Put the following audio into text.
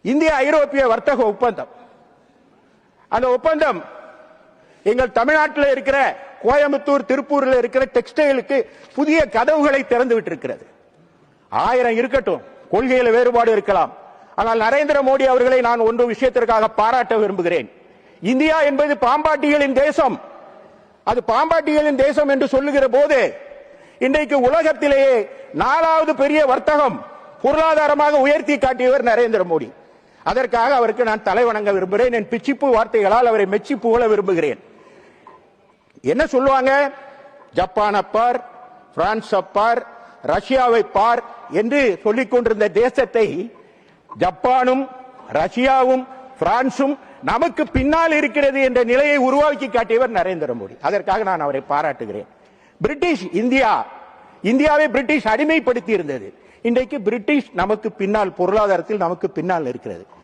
இந்திய ஐரோப்பிய வர்த்தக ஒப்பந்தம். அந்த ஒப்பந்தம் எங்கள் தமிழ்நாட்டில் இருக்கிற கோயம்புத்தூர், திருப்பூரில் இருக்கிற டெக்ஸ்டைலுக்கு புதிய கதவுகளை திறந்து விட்டிருக்கிறது. 1000 இருக்கட்டும், கொள்கையில் வேறுபாடு இருக்கலாம். ஆனால் நரேந்திர மோடி அவர்களை நான் ஒன்று விஷயத்திற்காக பாராட்ட விரும்புகிறேன். இந்தியா என்பது பாம்பாட்டிகளின் தேசம். அது பாம்பாட்டிகளின் தேசம் என்று சொல்லுகிற போது இன்றைக்கு உலகத்திலேயே 4வது பெரிய வர்த்தகம் பொருளாதாரமாக உயர்த்தி காட்டியவர் நரேந்திர மோடி. அதற்காக அவருக்கு நான் தலைவணங்க விரும்புகிறேன். என் பிச்சிப்பு வார்த்தைகளால் அவரை மெச்சி புகழ விரும்புகிறேன். என்ன சொல்லுவாங்க? ஜப்பானை பார், பிரான்ஸ் பார், ரஷ்யாவை பார் என்று சொல்லிக் கொண்டிருந்த தேசத்தை ஜப்பானும் ரஷ்யாவும் பிரான்சும் நமக்கு பின்னால் இருக்கிறது என்ற நிலையை உருவாக்கி காட்டியவர் நரேந்திர மோடி. அதற்காக நான் அவரை பாராட்டுகிறேன். பிரிட்டிஷ் இந்தியாவை பிரிட்டிஷ் அடிமைப்படுத்தி இருந்தது. இன்றைக்கு பிரிட்டிஷ் நமக்கு பின்னால், பொருளாதாரத்தில் நமக்கு பின்னால் இருக்கிறது.